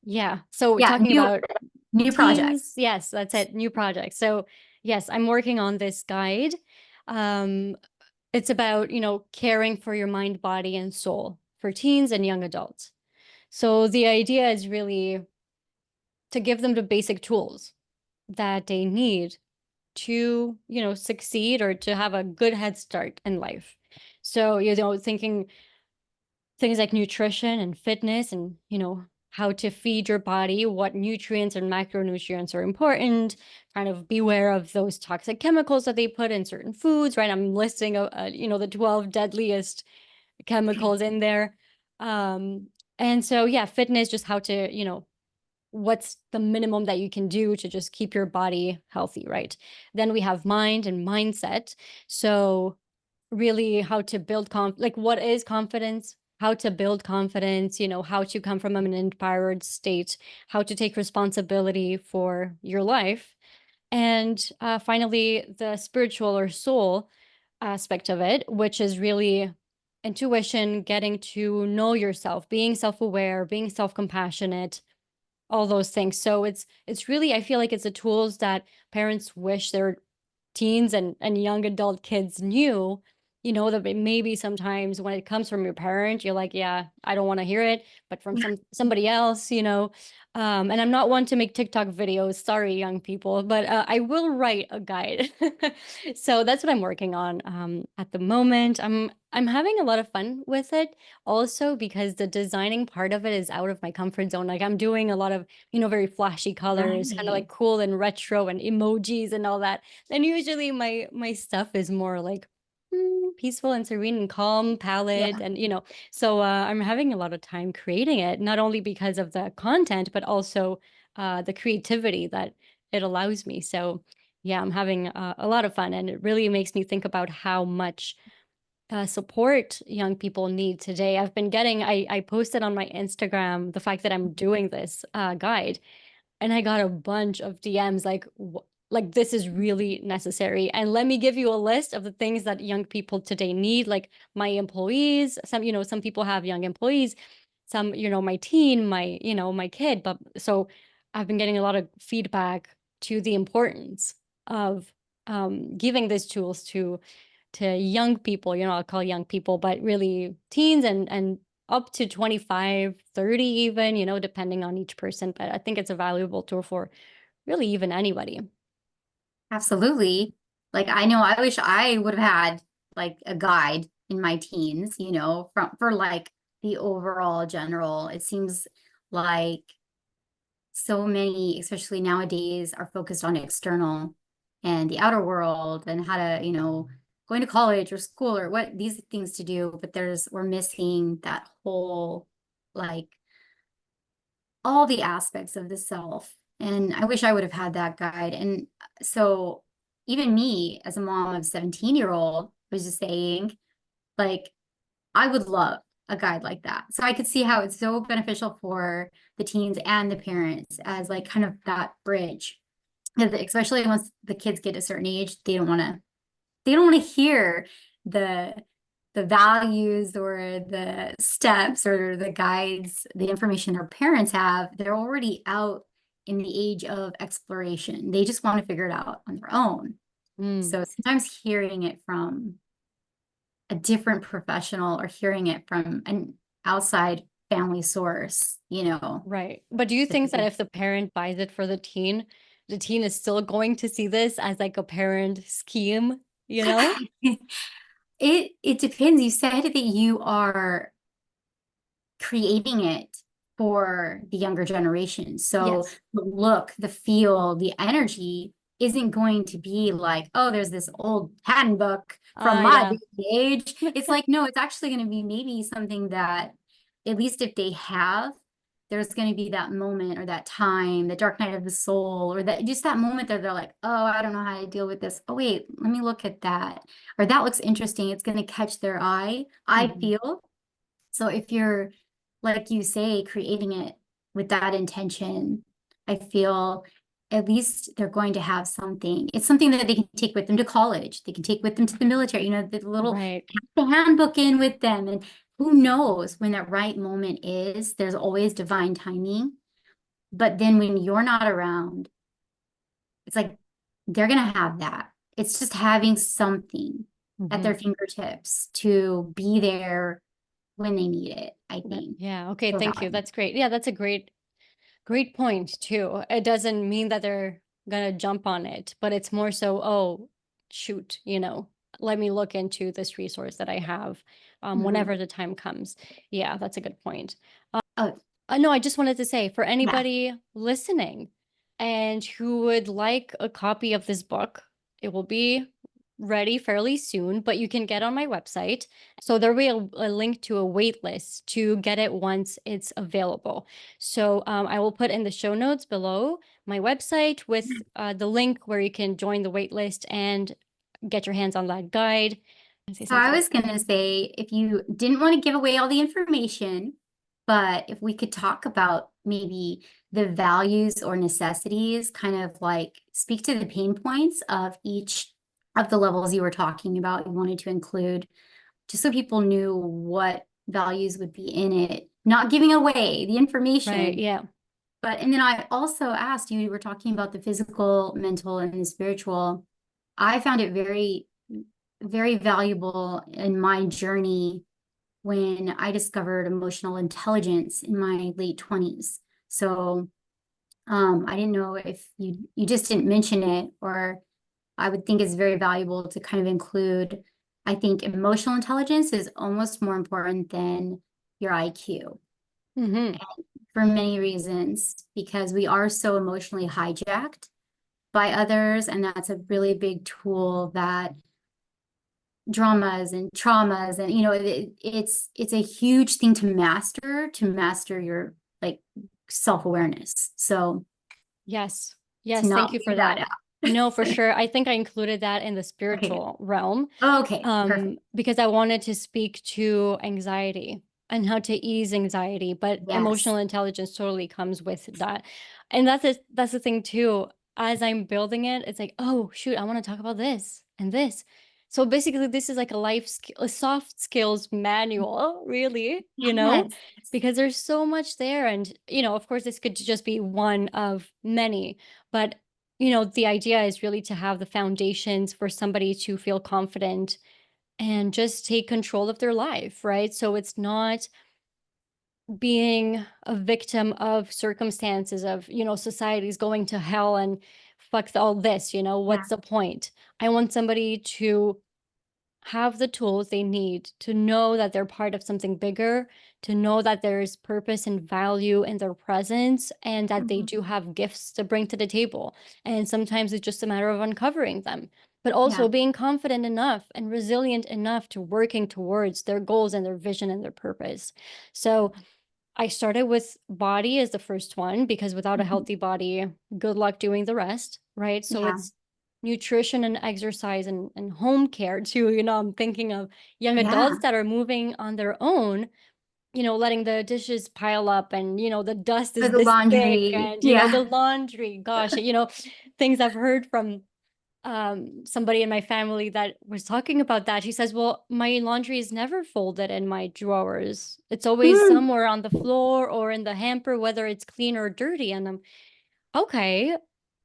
Yeah. So we're Yeah, talking about new project. teens. Yes, that's it. New project. So yes, I'm working on this guide. Um, it's about, caring for your mind, body, and soul for teens and young adults. So the idea is really to give them the basic tools that they need to, succeed or to have a good head start in life. So, thinking things like nutrition and fitness and, how to feed your body, what nutrients and macronutrients are important, kind of beware of those toxic chemicals that they put in certain foods, right? I'm listing, the 12 deadliest chemicals in there. Um, and so, yeah, fitness, just how to, what's the minimum that you can do to just keep your body healthy, right? Then we have mind and mindset. So really how to build like what is confidence, how to build confidence, how to come from an empowered state, how to take responsibility for your life. And finally, the spiritual or soul aspect of it, which is really intuition, getting to know yourself, being self-aware, being self-compassionate, all those things. So it's really, I feel like it's the tools that parents wish their teens and young adult kids knew, that maybe sometimes when it comes from your parent, you're like, yeah, I don't want to hear it, but from somebody else, and I'm not one to make TikTok videos, sorry, young people, but I will write a guide. So that's what I'm working on at the moment. I'm having a lot of fun with it also because the designing part of it is out of my comfort zone. Like I'm doing a lot of, very flashy colors, kind of Right. like cool and retro and emojis and all that. And usually my stuff is more like peaceful and serene and calm palette Yeah. and so I'm having a lot of time creating it, not only because of the content but also the creativity that it allows me. So yeah, I'm having a lot of fun, and it really makes me think about how much support young people need today. I've been getting, I posted on my Instagram the fact that I'm doing this guide, and I got a bunch of DMs like this is really necessary. And let me give you a list of the things that young people today need, like my employees. Some people have young employees, some, my teen, my kid. But so I've been getting a lot of feedback to the importance of giving these tools to young people, I'll call young people, but really teens and up to 25, 30 even, depending on each person. But I think it's a valuable tool for really even anybody. Absolutely. Like I know I wish I would have had like a guide in my teens, from for like the overall general. It seems like so many, especially nowadays, are focused on external and the outer world and how to, going to college or school or what these things to do, but we're missing that whole like all the aspects of the self. And I wish I would have had that guide. And so even me as a mom of 17-year-old was just saying, like, I would love a guide like that. So I could see how it's so beneficial for the teens and the parents as like kind of that bridge. Especially once the kids get a certain age, they don't want to hear the the values or the steps or the guides, the information their parents have. They're already out in the age of exploration. They just want to figure it out on their own. Mm, So sometimes hearing it from a different professional or hearing it from an outside family source, right. But do you it's a think that big if the parent buys it for the teen is still going to see this as like a parent scheme, you know? it depends. You said that you are creating it for the younger generation. So Yes. the look, the feel, the energy isn't going to be like, oh, there's this old handbook from my Yeah. age. It's like, no, it's actually going to be maybe something that, at least if they have, there's going to be that moment or that time, the dark night of the soul, or that just that moment that they're like, oh, I don't know how to deal with this. Oh, wait, let me look at that. Or that looks interesting. It's going to catch their eye, I Mhm. feel. So if you're, like you say, creating it with that intention, I feel at least they're going to have something. It's something that they can take with them to college. They can take with them to the military, the little Right. the handbook in with them. And who knows when that right moment is? There's always divine timing. But then when you're not around, it's like they're gonna have that. It's just having something at Mm-hmm. their fingertips to be there when they need it, I think. Yeah. Okay. So Thank you. valuable. That's great. Yeah, that's a great point too. It doesn't mean that they're gonna jump on it, but it's more so, oh, shoot, let me look into this resource that I have, Mhm. whenever the time comes. Yeah, that's a good point. Oh, No, I just wanted to say for yeah. anybody listening and who would like a copy of this book, it will be ready fairly soon, but you can get on my website. So there will be a link to a wait list to get it once it's available. So I will put in the show notes below my website with the link where you can join the wait list and get your hands on that guide. And say So I something. was gonna say, if you didn't want to give away all the information, but if we could talk about maybe the values or necessities, kind of like speak to the pain points of each of the levels you were talking about, you wanted to include, just so people knew what values would be in it, not giving away the Right. information. Yeah. But, and then I also asked you, you were talking about the physical, mental, and the spiritual. I found it very, very valuable in my journey when I discovered emotional intelligence in my late 20s. So I didn't know if you just didn't mention it, or I would think it's very valuable to kind of include. I think emotional intelligence is almost more important than your IQ Mm-hmm. for many reasons, because we are so emotionally hijacked by others, and that's a really big tool that dramas and traumas and it's a huge thing to master your like self-awareness, so Yes. to Yes, thank not you for leave that that. out. No, for sure. I think I included that in the Okay, good. spiritual realm, Oh, okay, perfect. because I wanted to speak to anxiety and how to ease anxiety, but Yes. emotional intelligence totally comes with that. And that's the thing too. As I'm building it, it's like, oh shoot, I want to talk about this and this. So basically, this is like a a soft skills manual, really, Yes. because there's so much there. And, of course, this could just be one of many, but the idea is really to have the foundations for somebody to feel confident and just take control of their life, right? So it's not being a victim of circumstances of, society's going to hell and fuck all this, Yeah. what's the point? I want somebody to have the tools they need to know that they're part of something bigger, to know that there's purpose and value in their presence, and that they Mhm. do have gifts to bring to the table. And sometimes it's just a matter of uncovering them, but Yeah. also being confident enough and resilient enough to working towards their goals and their vision and their purpose. So I started with body as the first one because without a Mhm. healthy body, good luck doing the rest, right? So Yeah. it's nutrition and exercise and home care too. I'm thinking of young adults Yeah. that are moving on their own, letting the dishes pile up and, the dust For is the this thick laundry. and, the Yeah. laundry, gosh, things I've heard from somebody in my family that was talking about that. She says, well, my laundry is never folded in my drawers. It's always Mm. somewhere on the floor or in the hamper, whether it's clean or dirty. And I'm okay.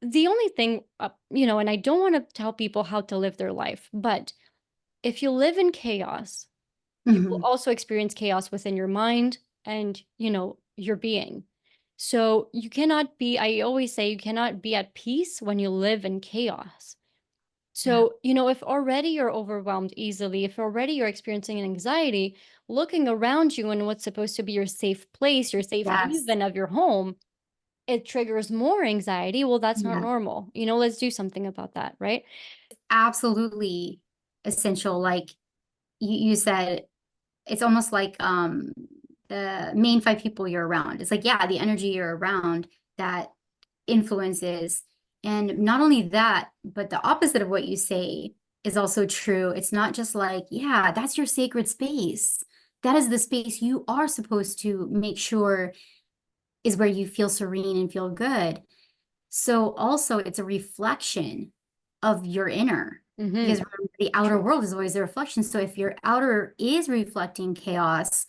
The only thing, and I don't want to tell people how to live their life, but if you live in chaos, you will Mhm. also experience chaos within your mind and, your being. So you cannot be, I always say, you cannot be at peace when you live in chaos. Yeah. So, if already you're overwhelmed easily, if already you're experiencing an anxiety, looking around you in what's supposed to be your safe place, your safe Yes. haven of your home, it triggers more anxiety. Well, that's not Yeah. normal. Let's do something about that, right? Absolutely essential. Like you said, it's almost like the main five people you're around. It's like, yeah, the energy you're around that influences. And not only that, but the opposite of what you say is also true. It's not just like, yeah, that's your sacred space. That is the space you are supposed to make sure is where you feel serene and feel good. So also it's a reflection of your inner, because Mm-hmm. remember, the outer True. world is always a reflection. So if your outer is reflecting chaos,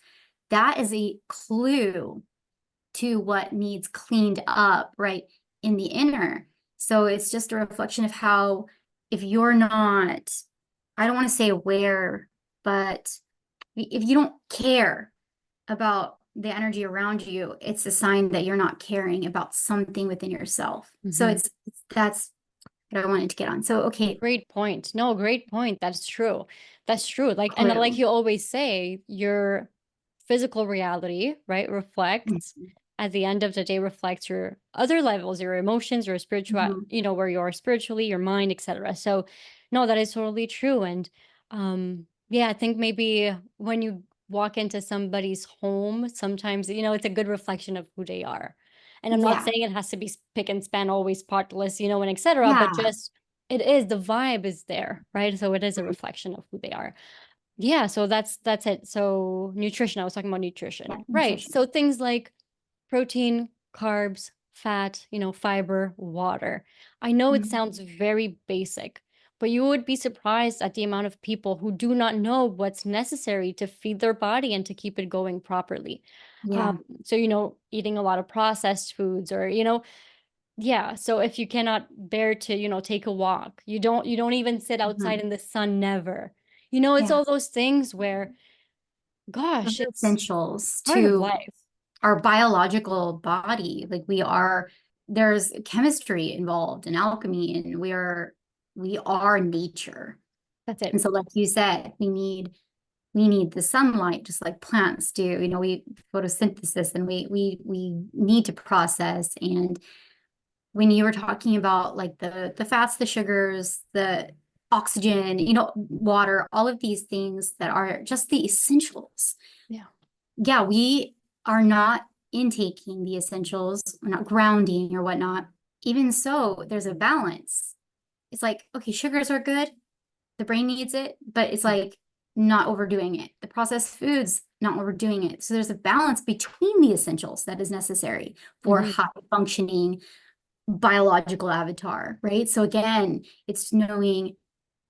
that is a clue to what needs cleaned up, right, in the inner. So it's just a reflection of how, if you're not, I don't want to say aware, but if you don't care about the energy around you, it's a sign that you're not caring about something within yourself. So Mhm. that's what I wanted to get on. So, okay, Great point. No, great point. That's true. That's true. Like, and like clue. you always say, your physical reality, right, reflects Mhm, at the end of the day, reflects your other levels, your emotions, your spiritual, mhm. where you are spiritually, your mind, etc. So, no, that is totally true. And yeah, I think maybe when you walk into somebody's home, sometimes, it's a good reflection of who they are. And I'm not Yeah, saying it has to be pick and span, always spotless, and etc. But yeah. just it is, the vibe is there, right? So it is a Mhm. reflection of who they are. Yeah, so that's it. So nutrition, I was talking about Yeah, nutrition. Right. nutrition. So things like protein, carbs, fat, fiber, water. I know it Mhm. sounds very basic, but you would be surprised at the amount of people who do not know what's necessary to feed their body and to keep it going properly. Um, Yeah. so, eating a lot of processed foods or, yeah, so if you cannot bear to, take a walk, you don't even sit outside Mhm. in the sun, never. It's Yeah. all those things where, Those gosh, are it's essentials part of to life. our biological body. Like there's chemistry involved and alchemy, and we are nature. That's And it. so, like you said, we need the sunlight just like plants do. We photosynthesis, and we need to process. And when you were talking about like the fats, the sugars, the oxygen, water, all of these things that are just the essentials. Yeah. Yeah, we are not intaking the essentials, we're not grounding or whatnot. Even so, there's a balance. It's like, okay, sugars are good, the brain needs it, but it's like not overdoing it. The processed foods, not overdoing it. So there's a balance between the essentials that is necessary for Hmm. high functioning biological avatar, right? So again, it's knowing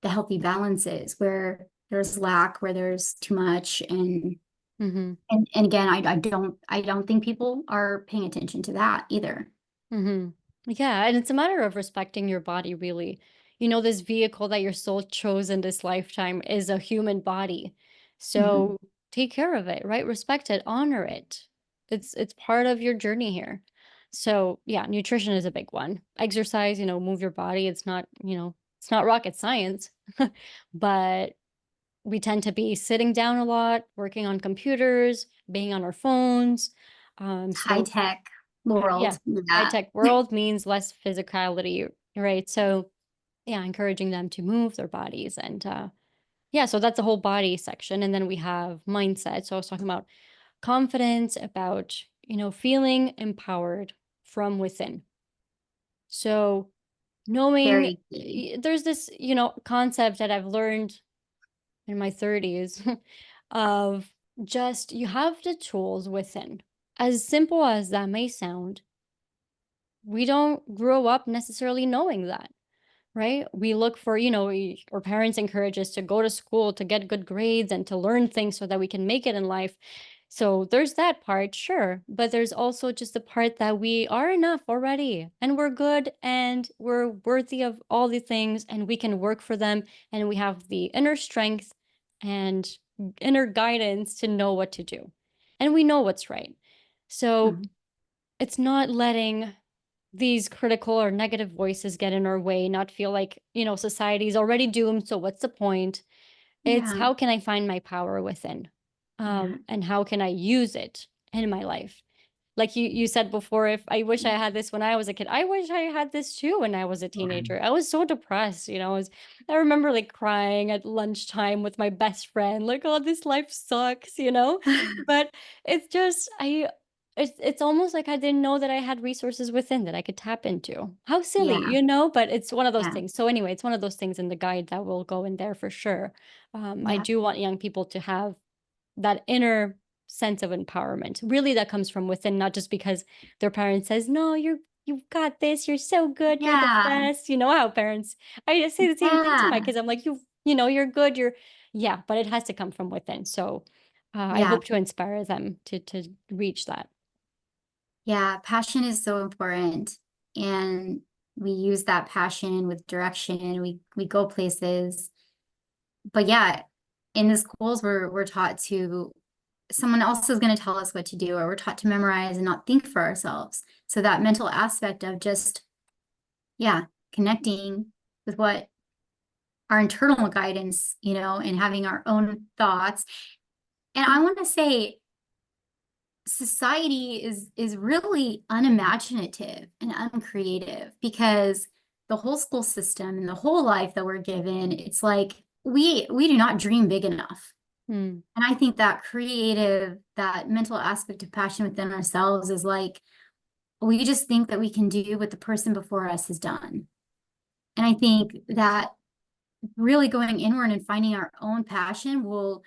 the healthy balances where there's lack, where there's too much, Hmm. and again, I don't think people are paying attention to that either. Hmm. Yeah, and it's a matter of respecting your body, really. This vehicle that your soul chose in this lifetime is a human body. Mhm. So take care of it, right? Respect it, honor it. It's part of your journey here. So yeah, nutrition is a big one. Exercise, move your body. It's not rocket science, but we tend to be sitting down a lot, working on computers, being on our phones. High So tech yeah, world. high Yeah. tech world means less physicality, right? So yeah, encouraging them to move their bodies and yeah, so that's the whole body section. And then we have mindset. So I was talking about confidence, about, feeling empowered from within. So knowing Very key. there's this, concept that I've learned in my 30s of just you have the tools within. As simple as that may sound, we don't grow up necessarily knowing that, right? We look for, our parents encourage us to go to school to get good grades and to learn things so that we can make it in life. So there's that part, sure. But there's also just the part that we are enough already and we're good and we're worthy of all the things and we can work for them. And we have the inner strength and inner guidance to know what to do. And we know what's right. So Mhm. it's not letting these critical or negative voices get in our way, not feel like, society's already doomed. So what's the point? It's Yeah. how can I find my power within? Yeah. And how can I use it in my life? Like you said before, if I wish I had this when I was a kid, I wish I had this too when I was a Yeah. teenager. I was so depressed, I remember like crying at lunchtime with my best friend, like, oh, this life sucks. But it's just it's almost like I didn't know that I had resources within that I could tap into. How silly, Yeah. but it's one of those Yeah. things. So anyway, it's one of those things in the guide that will go in there for sure. I Yeah. do want young people to have that inner sense of empowerment really that comes from within, not just because their parents says, no, you've got this, you're so good, you're the Yeah. best. How parents, I say the same thing to my Yeah. kids. I'm like, you're good, yeah, but it has to come from within. So I Yeah. hope to inspire them to reach that. Yeah, passion is so important. And we use that passion with direction. We go places. But yeah, in the schools we're taught to someone else is going to tell us what to do, or we're taught to memorize and not think for ourselves. So that mental aspect of just, yeah, connecting with what our internal guidance, and having our own thoughts. And I want to say society is really unimaginative and uncreative because the whole school system and the whole life that we're given, it's like we do not dream big enough. Mm. And I think that creative, that mental aspect of passion within ourselves is like we just think that we can do what the person before us has done. And I think that really going inward and finding our own passion will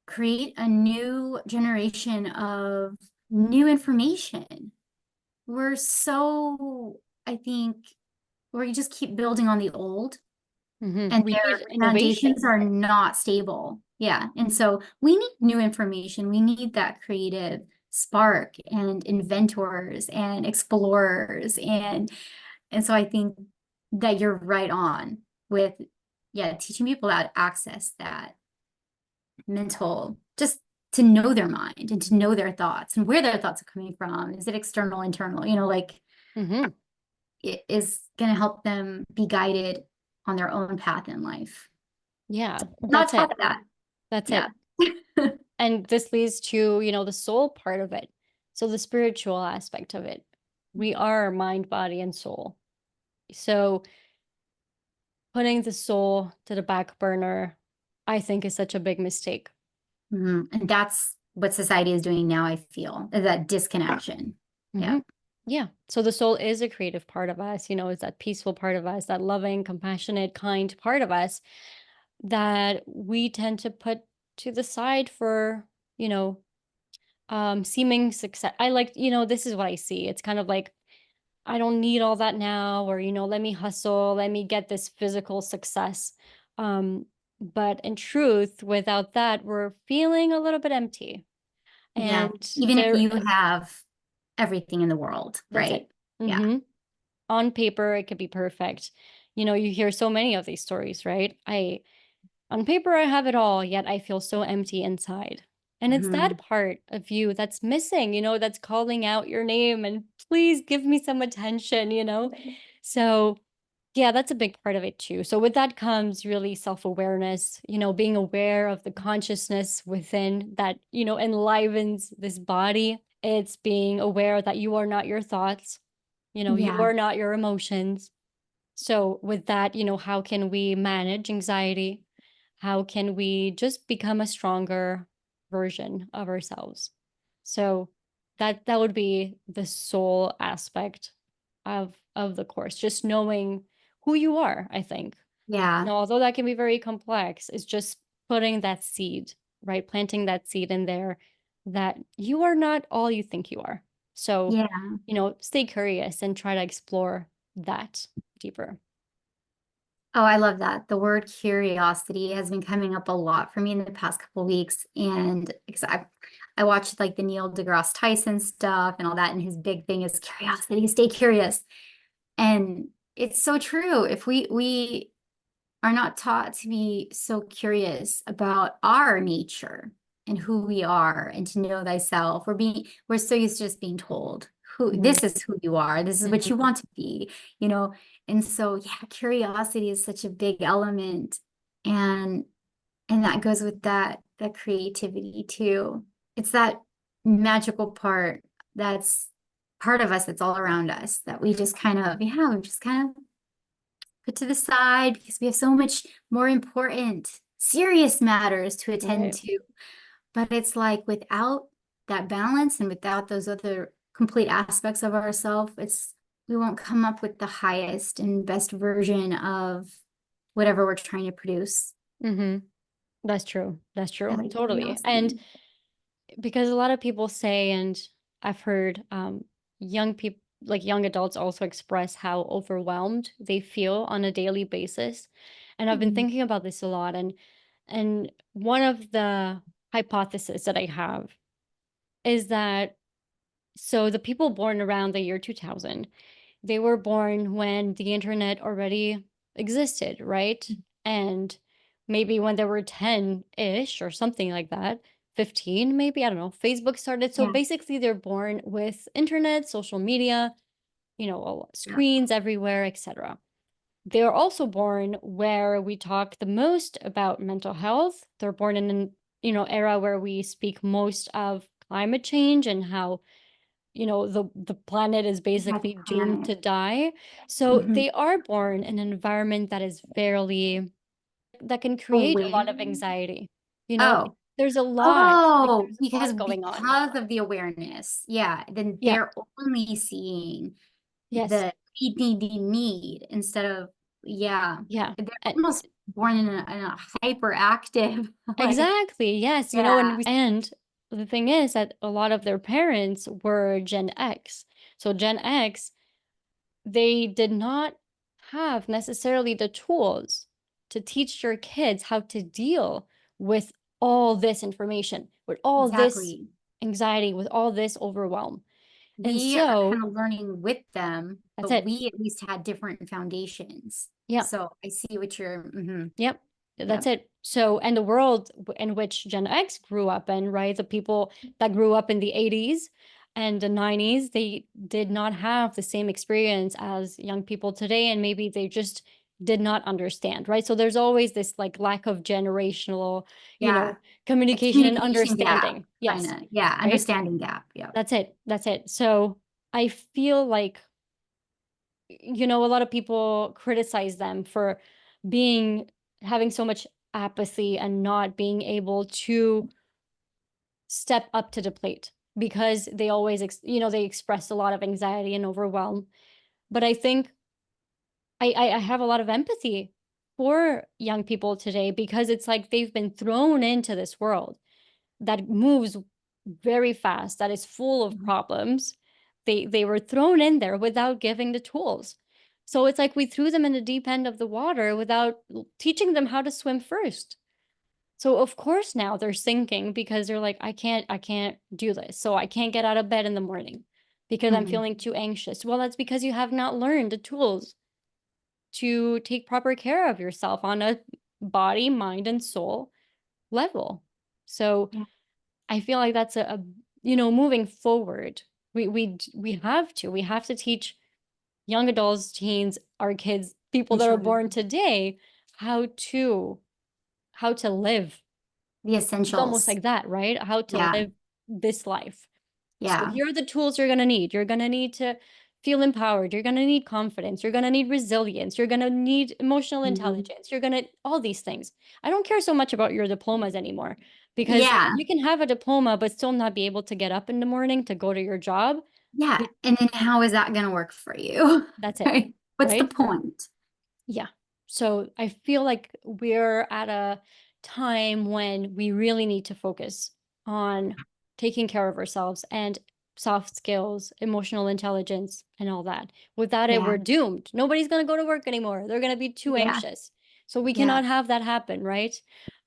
create a new generation of new information. We're so, I think, we just keep building on the old, and We their need foundations innovation. are not stable. Yeah. And so we need new information. We need that creative spark and inventors and explorers. And so I think that you're right on with, yeah, teaching people how to access that mental, just to know their mind and to know their thoughts and where their thoughts are coming from. Is it external, internal? Like Hmm. it is going to help them be guided on their own path in life. Yeah, Not that's it. taught that. That's Yeah. it. And this leads to, the soul part of it. So the spiritual aspect of it. We are mind, body, and soul. So putting the soul to the back burner, I think, is such a big mistake. And that's what society is doing now, I feel, is that disconnection. Yeah. Hmm. Yeah. So the soul is a creative part of us, is that peaceful part of us, that loving, compassionate, kind part of us that we tend to put to the side for, seeming success. I like, this is what I see. It's kind of like, I don't need all that now, or, let me hustle, let me get this physical success. But in truth, without that, we're feeling a little bit empty. Yeah. And Even if you have everything in the world, that's right? it. Yeah. Hmm. On paper, it could be perfect. You hear so many of these stories, right? On paper, I have it all, yet I feel so empty inside. And it's that Mhm. part of you that's missing, that's calling out your name and please give me some attention. So, yeah, that's a big part of it too. So, with that comes really self awareness, being aware of the consciousness within that, enlivens this body. It's being aware that you are not your thoughts, you Yeah. are not your emotions. So, with that, how can we manage anxiety? How can we just become a stronger version of ourselves? So, that would be the soul aspect of the course, just knowing who you are, I think. Yeah. Although that can be very complex, it's just putting that seed, right? Planting that seed in there that you are not all you think you are. So, Yeah. stay curious and try to explore that deeper. Oh, I love that. The word curiosity has been coming up a lot for me in the past couple of weeks. And because I watched like the Neil deGrasse Tyson stuff and all that, and his big thing is curiosity, stay curious. And it's so true. If we are not taught to be so curious about our nature and who we are and to know thyself. We're so used to just being told who Mhm, this is who you are, this is what mhm, you want to be, you know. And so yeah, curiosity is such a big element. And that goes with that creativity too. It's that magical part that's part of us that's all around us that we just kind of, yeah, we just kind of put to the side because we have so much more important, serious matters to attend right. to. But it's like without that balance and without those other complete aspects of ourselves, we won't come up with the highest and best version of whatever we're trying to produce. Mhm. That's true. That's Yeah, true. that Totally. And curiosity. because a lot of people say, and I've heard young people, like young adults, also express how overwhelmed they feel on a daily basis. And I've been Mhm. thinking about this a lot. And one of the hypotheses that I have is that So the people born around the year 2000, they were born when the internet already existed, right? And maybe when they were 10-ish or something like that, 15 maybe, I don't know, Facebook started. So Yeah. basically they're born with internet, social media, Yeah. screens everywhere, etc. They're also born where we talk the most about mental health. They're born in an, era where we speak most of climate change and how the planet is My basically doomed planet. to die. So Mhm. they are born in an environment that is fairly that can create a Aware. lot of anxiety. You know, Oh. there's a lot, like Oh, there's a because lot going on. of the awareness. Yeah. Then Yeah. they're only seeing Yes. the need instead of, yeah. Yeah. They're And almost born in a hyperactive, like, exactly. Yes. yeah, And the thing is that a lot of their parents were Gen X. So Gen X, they did not have necessarily the tools to teach your kids how to deal with all this information, with all this exactly. anxiety, with all this overwhelm. And We are so kind of learning with them, that's but it. we at least had different foundations. Yeah. So I see what you're, Yep. yeah, That's it. So, and the world in which Gen X grew up in, right? The people that grew up in the 80s and the 90s, they did not have the same experience as young people today. And maybe they just did not understand, right? So there's always this like lack of generational, yeah, a communication and communication gap, understanding. kind Yes. of, yeah, Right. understanding gap. Yeah. That's it. That's it. So I feel like a lot of people criticize them for being having so much apathy and not being able to step up to the plate because they always they express a lot of anxiety and overwhelm. But I think I have a lot of empathy for young people today because it's like they've been thrown into this world that moves very fast, that is full of Mhm. problems. They were thrown in there without giving the tools. So it's like we threw them in the deep end of the water without teaching them how to swim first. So of course now they're sinking because they're like, I can't do this. So I can't get out of bed in the morning because I'm Mhm. feeling too anxious. Well, that's because you have not learned the tools to take proper care of yourself on a body, mind, and soul level. So Yeah, I feel like that's moving forward, we have to teach young adults, teens, our kids, people and that are children, born today, how to live. the It's almost essentials. like that, right? How to Yeah, live this life. So yeah. here are the tools you're gonna need. You're gonna need to feel empowered. You're gonna need confidence. You're gonna need resilience. You're gonna need emotional Mhm. intelligence. You're gonna all these things. I don't care so much about your diplomas anymore because Yeah, you can have a diploma but still not be able to get up in the morning to go to your job. yeah. Be- And then how is that going to work for you? That's it, Right? What's the right? point? Yeah. So I feel like we're at a time when we really need to focus on taking care of ourselves and soft skills, emotional intelligence, and all that. Without it, Yeah, we're doomed. Nobody's going to go to work anymore. They're going to be too yeah, anxious. So we yeah. cannot have that happen, right?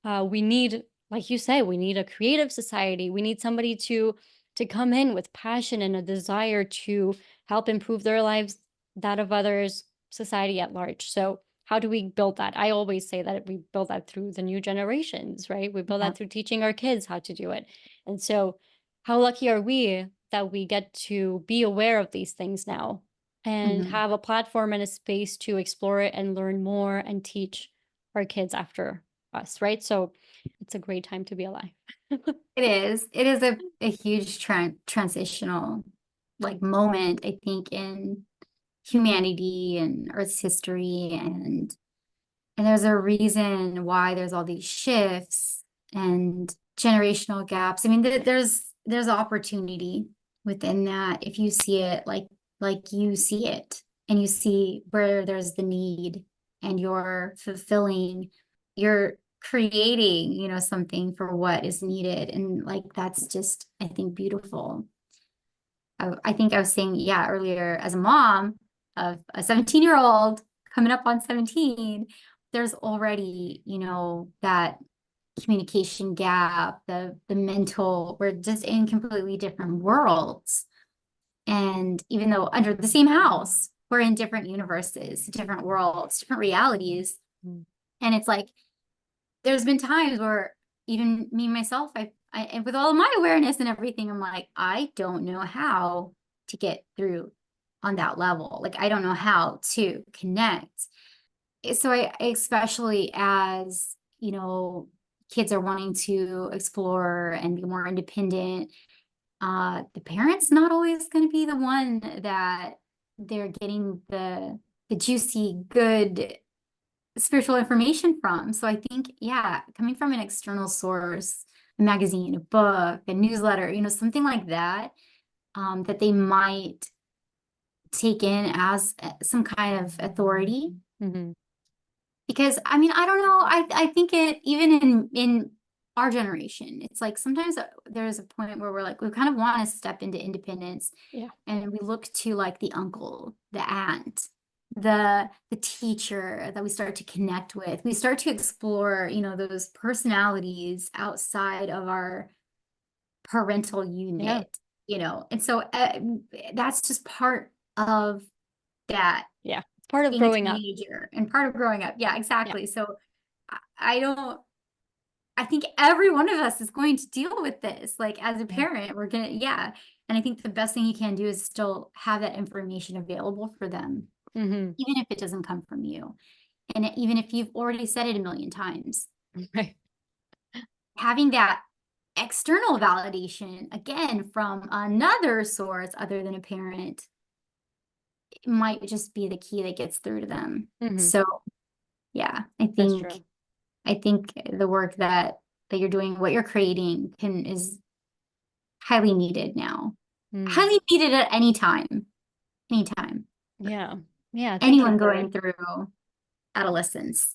We need, like you say, we need a creative society. We need somebody to come in with passion and a desire to help improve their lives, that of others, society at large. So how do we build that? I always say that we build that through the new generations, right? We build Yeah. that through teaching our kids how to do it. And so how lucky are we that we get to be aware of these things now and Mhm. have a platform and a space to explore it and learn more and teach our kids after us, right? So it's a great time to be alive. It is. It is a huge transitional like moment, I think, in humanity and Earth's history, and there's a reason why there's all these shifts and generational gaps. I mean, there's opportunity within that if you see it like you see it and you see where there's the need and you're fulfilling, you're creating, something for what is needed. And like that's just, I think, beautiful. I think I was saying, yeah, earlier as a mom of a 17-year-old coming up on 17, there's already, that communication gap, the mental, we're just in completely different worlds. And even though under the same house, we're in different universes, different worlds, different realities. Mm. And it's like, there's been times where even me myself, and with all of my awareness and everything, I'm like, I don't know how to get through on that level. Like, I don't know how to connect. So I, especially as, kids are wanting to explore and be more independent, the parent's not always going to be the one that they're getting the juicy, good spiritual information from. So I think, yeah, coming from an external source, a magazine, a book, a newsletter, something like that, that they might take in as some kind of authority. Mm-hmm. Because I mean, I don't know. I think it even in our generation, it's like sometimes there's a point where we're like, we kind of want to step into independence, Yeah. and we look to like the uncle, the aunt, the teacher that we start to connect with. We start to explore, those personalities outside of our parental Yeah. unit, and so that's just part of that Yeah. It's part of being a growing up. teenager and part of growing up. Yeah, Yeah. exactly. So I don't, I think every one of us is going to deal with this. Like as a Yeah. parent, we're gonna, yeah. And I think the best thing you can do is still have that information available for them, Mm-hmm. even if it doesn't come from you. And even if you've already said it a million times, Right. having that external validation, again, from another source other than a parent, it might just be the key that gets through to them. Mm-hmm. So yeah, I That's think true. I think the work that you're doing, what you're creating is highly needed now. Mm. Highly needed at any time. Anytime. Yeah. Yeah. Thank you Anyone for, going through adolescence.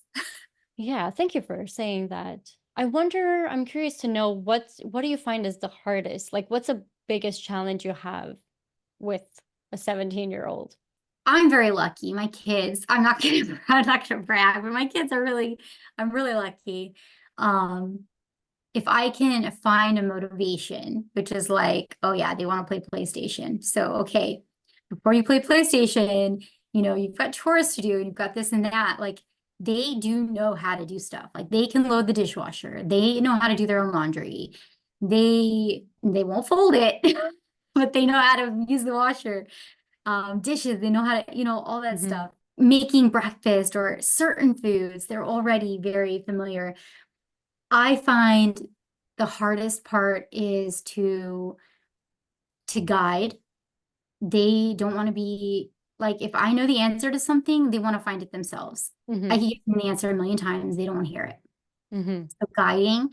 yeah, thank you for saying that. I wonder, I'm curious to know what do you find is the hardest? Like, what's the biggest challenge you have with a 17-year-old? I'm very lucky. My kids, I'm not gonna brag, but my kids are really, I'm really lucky. Um, if I can find a motivation, which is like, oh yeah, they want to play PlayStation. So, okay, before you play PlayStation, you've got chores to do and you've got this and that. Like they do know how to do stuff. Like they can load the dishwasher. They know how to do their own laundry. They won't fold it, but they know how to use the washer. Dishes, they know how to, all that Mm-hmm. stuff. Making breakfast or certain foods, they're already very familiar. I find the hardest part is to guide. They don't want to be like, if I know the answer to something, they want to find it themselves. I Mm-hmm. can give them the answer a million times, they don't want to hear it. Mm-hmm. So guiding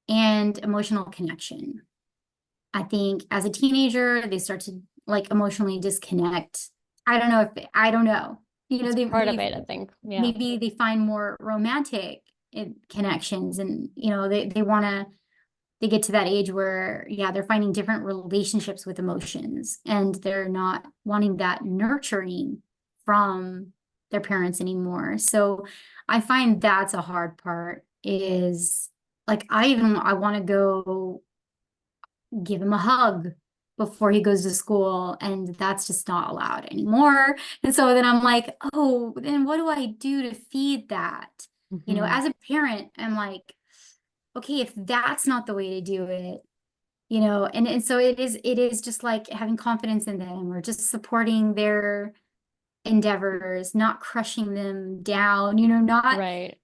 and emotional connection. I think as a teenager, they start to like emotionally disconnect. I don't know. It's part of They it, I think. Yeah. maybe they find more romantic connections, and they want to, they get to that age where, yeah, they're finding different relationships with emotions and they're not wanting that nurturing from their parents anymore. So I find that's a hard part is like, I want to go give him a hug before he goes to school, and that's just not allowed anymore. And so then I'm like, oh, then what do I do to feed that? Mm-hmm. As a parent, I'm like, okay, if that's not the way to do it, and so it is just like having confidence in them or just supporting their endeavors, not crushing them down, not Right.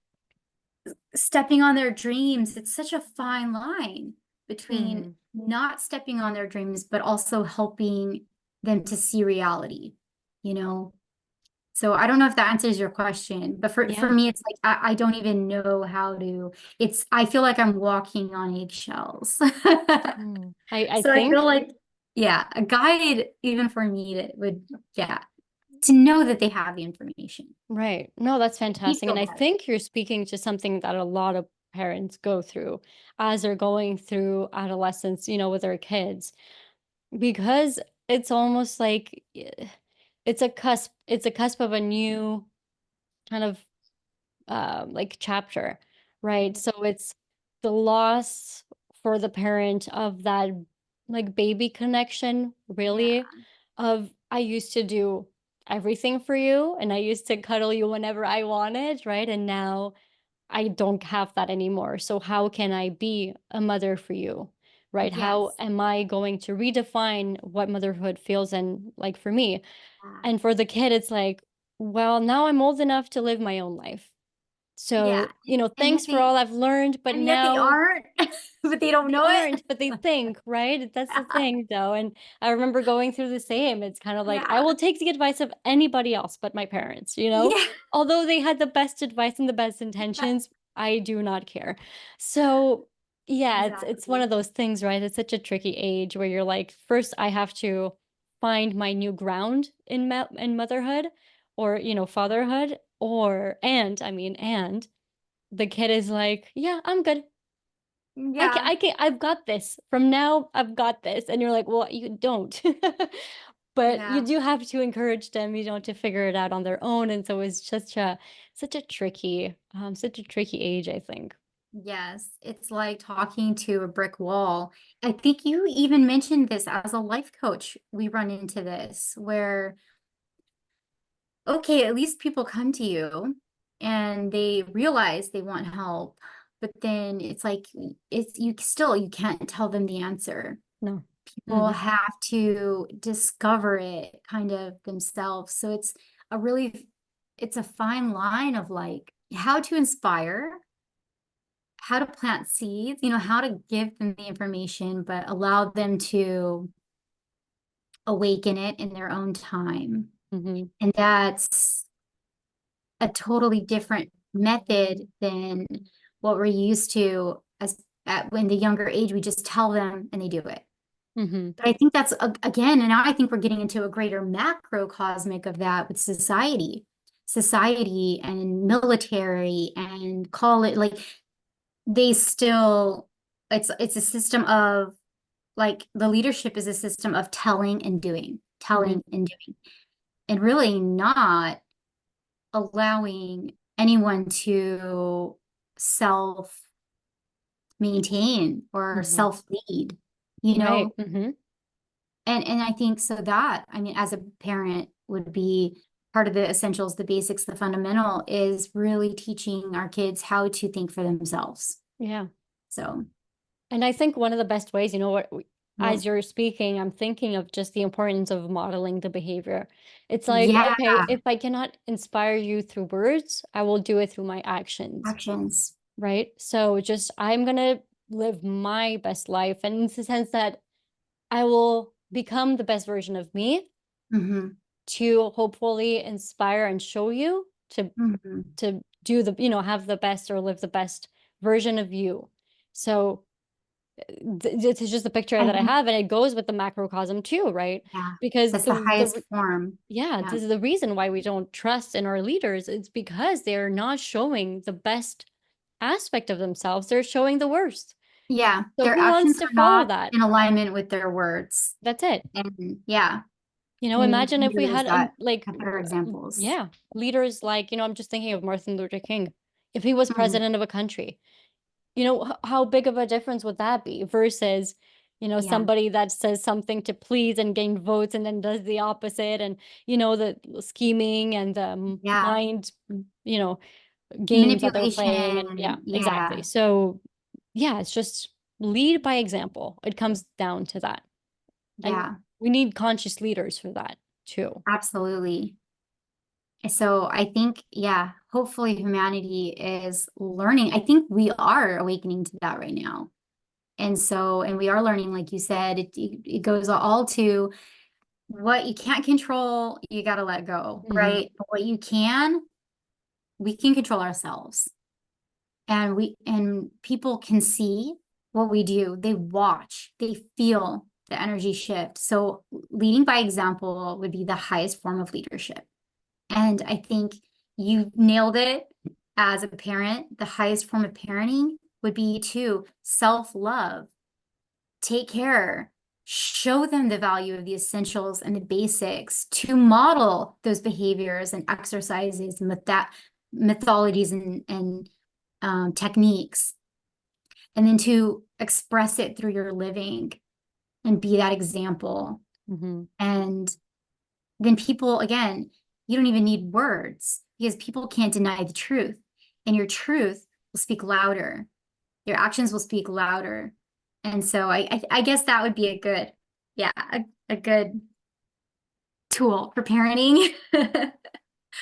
stepping on their dreams. It's such a fine line between Hmm. not stepping on their dreams, but also helping them to see reality, you know? So I don't know if that answers your question, but for Yeah. me, it's like I don't even know how to, I feel like I'm walking on eggshells. Mm. I So I feel think, like, yeah, a guide, even for me, yeah, to know that they have the information. right. No, that's You fantastic. feel And I better. think you're speaking to something that a lot of parents go through as they're going through adolescence, with their kids, because it's almost like it's a cusp of a new kind of like chapter, right? So it's the loss for the parent of that like baby connection, Yeah. really. of I used to do everything for you and I used to cuddle you whenever I wanted, right? And now I don't have that anymore. So how can I be a mother for you? Right? How Yes. am I going to redefine what motherhood feels and like for me? Yeah. And for the kid, it's like, well, now I'm old enough to live my own life. Yeah. So, And yet thanks for all I've learned, but they now aren't, but they don't they know it. aren't, but they think, right? That's the thing, though. And I remember going through the same. It's kind of like, I Yeah. will take the advice of anybody else but my parents, you know? Yeah. Although they had the best advice and the best intentions, I do not care. So, yeah, it's one Exactly. of those things, right? It's such a tricky age where you're like, first I have to find my new ground in in motherhood or, fatherhood or and the kid is like, yeah, I'm good. Yeah. I've got this. From now, I've got this. And you're like, well, you don't. But you Yeah. do have to encourage them, to figure it out on their own. And so it's just such a tricky age, I think. Yes. It's like talking to a brick wall. I think you even mentioned this as a life coach. We run into this where, okay, at least people come to you and they realize they want help, but then it's like you can't tell them the answer. No. People Hmm. have to discover it kind of themselves. So a really it's a fine line of like how to inspire, how to plant seeds, how to give them the information, but allow them to awaken it in their own time. Hmm. And that's a totally different method than what we're used to as at when the younger age, we just tell them and they do it. Hmm. But I think that's again, and now I think we're getting into a greater macrocosmic of that with society and military and call it like they still it's a system of like the leadership is a system of Hmm. telling and doing, and really not allowing anyone to self maintain or Hmm. self lead, you Right. know? Hmm. And I think so that, I mean, as a parent would be part of the essentials, the basics, the fundamental is really teaching our kids how to think for themselves. Yeah. So, And I think one of the best ways, yeah. as you're speaking, I'm thinking of just the importance of modeling the behavior. It's like, Yeah, okay, if I cannot inspire you through words, I will do it through my actions, actions. right? So just, I'm going to live my best life. And in the sense that I will become the best version of me Hmm. to hopefully inspire and show you Hmm. to do have the best or live the best version of you. So this is just the picture I that I think, have, and it goes with the macrocosm too, right? yeah, Because that's the highest form. yeah, Yeah. this is the reason why we don't trust in our leaders. It's because they're not showing the best aspect of themselves. They're showing the worst. Yeah. So Their who wants actions to are follow not that? in alignment with their words. That's it. And yeah, we need Imagine if we leaders had that like have better examples. yeah, leaders like, I'm just thinking of Martin Luther King. If he was Mhm. president of a country, how big of a difference would that be versus, Yeah. somebody that says something to please and gain votes and then does the opposite and, the scheming and the Yeah. mind, you know, games that they're playing. And yeah, Manipulation. exactly. Yeah. So yeah, it's just lead by example. It comes down to that. And Yeah. we need conscious leaders for that too. Absolutely. So I think, yeah, hopefully humanity is learning. I think we are awakening to that right now. And so, and we are learning, like you said, it goes all to what you can't control, you got to let go, Hmm. right? But what you can, we can control ourselves. And people can see what we do. They watch, they feel the energy shift. So leading by example would be the highest form of leadership. And I think you nailed it as a parent. The highest form of parenting would be to self-love, take care, show them the value of the essentials and the basics, to model those behaviors and exercises, mythologies and techniques, and then to express it through your living and be that example. Hmm. And then people, again, you don't even need words because people can't deny the truth. And your truth will speak louder. Your actions will speak louder. And so I guess that would be a good, yeah, a good tool for parenting.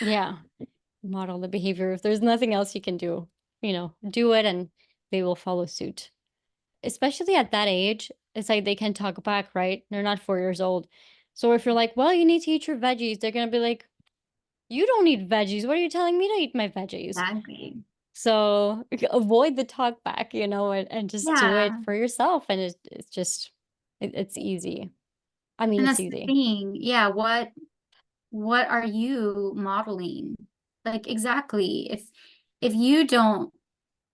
Yeah. Model the behavior. If there's nothing else you can do, do it and they will follow suit. Especially at that age, it's like they can talk back, right? They're not 4 years old. So if you're like, well, you need to eat your veggies, they're gonna be like, you don't eat veggies. What are you telling me to eat my veggies? Exactly. So avoid the talk back, and just do it Yeah. for yourself. And it's just, it's easy. I mean, And it's that's the easy. thing. Yeah, what are you modeling? Like exactly. If you don't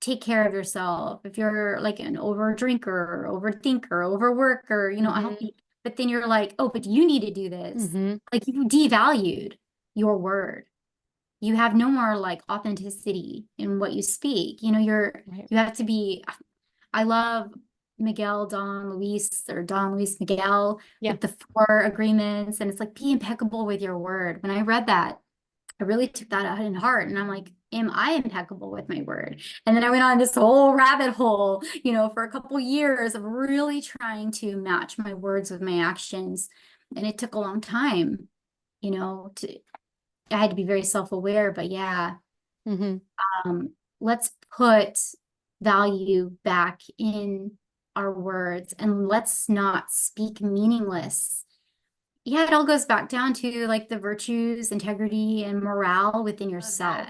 take care of yourself, if you're like an over drinker, overthinker, overworker, Mm-hmm. unhealthy, but then you're like, oh, but you need to do this. Mm-hmm. Like you devalued your word. You have no more like authenticity in what you speak. Right. You have to be, I love Miguel Don Luis or Don Luis Miguel Yeah. with the 4 agreements. And it's like, be impeccable with your word. When I read that, I really took that out in heart. And I'm like, am I impeccable with my word? And then I went on this whole rabbit hole, for a couple years of really trying to match my words with my actions. And it took a long time, I had to be very self-aware, but yeah, Mm-hmm. let's put value back in our words and let's not speak meaningless. Yeah, it all goes back down to like the virtues, integrity, and morale within Love that. yourself.